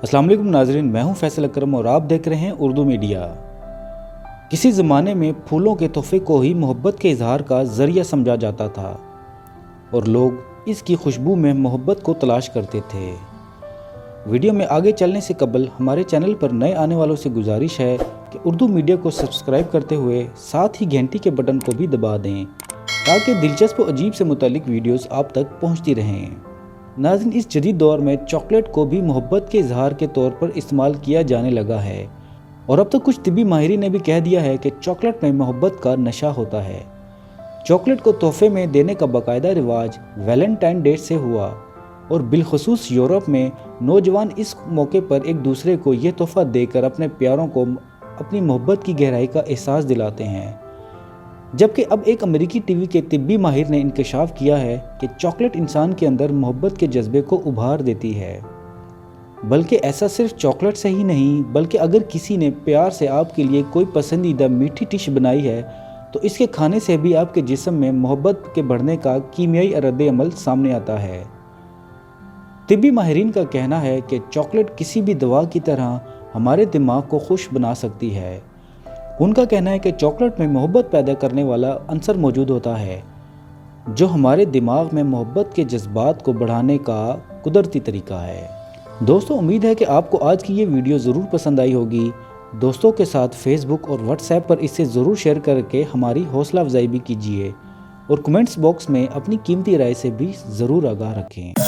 अस्सलाम वालेकुम नाज़रीन, मैं हूं फैसल अकरम और आप देख रहे हैं उर्दू मीडिया। किसी ज़माने में फूलों के तोहफे को ही मोहब्बत के इजहार का ज़रिया समझा जाता था और लोग इसकी खुशबू में मोहब्बत को तलाश करते थे। वीडियो में आगे चलने से कबल हमारे चैनल पर नए आने वालों से गुजारिश है कि उर्दू मीडिया को सब्सक्राइब करते हुए साथ ही घंटी के बटन को भी दबा दें ताकि दिलचस्प और अजीब से मुतालिक वीडियोस आप तक पहुंचती रहें। नाज़रीन, इस जदीद दौर में चॉकलेट को भी मोहब्बत के इजहार के तौर पर इस्तेमाल किया जाने लगा है और अब तक कुछ तिब्बी माहिरीन ने भी कह दिया है कि चॉकलेट में मोहब्बत का नशा होता है। चॉकलेट को तोहफे में देने का बाकायदा रिवाज वैलेंटाइन डे से हुआ और बिलखुसूस यूरोप में नौजवान इस मौके पर एक दूसरे को ये तोहफा देकर अपने प्यारों को अपनी मोहब्बत की गहराई का एहसास दिलाते हैं। जबकि अब एक अमेरिकी टीवी के तिब्बी माहिर ने इंकशाफ किया है कि चॉकलेट इंसान के अंदर मोहब्बत के जज्बे को उभार देती है। बल्कि ऐसा सिर्फ चॉकलेट से ही नहीं, बल्कि अगर किसी ने प्यार से आपके लिए कोई पसंदीदा मीठी डिश बनाई है तो इसके खाने से भी आपके जिस्म में मोहब्बत के बढ़ने का कीमियाई रद्द-ए-अमल सामने आता है। तिब्बी माहिरीन का कहना है कि चॉकलेट किसी भी दवा की तरह हमारे दिमाग को खुश बना सकती है। उनका कहना है कि चॉकलेट में मोहब्बत पैदा करने वाला अंसर मौजूद होता है जो हमारे दिमाग में मोहब्बत के जज्बात को बढ़ाने का कुदरती तरीका है। दोस्तों, उम्मीद है कि आपको आज की ये वीडियो ज़रूर पसंद आई होगी। दोस्तों के साथ फेसबुक और व्हाट्सएप पर इसे ज़रूर शेयर करके हमारी हौसला अफजाई भी कीजिए और कमेंट्स बॉक्स में अपनी कीमती राय से भी ज़रूर आगाह रखें।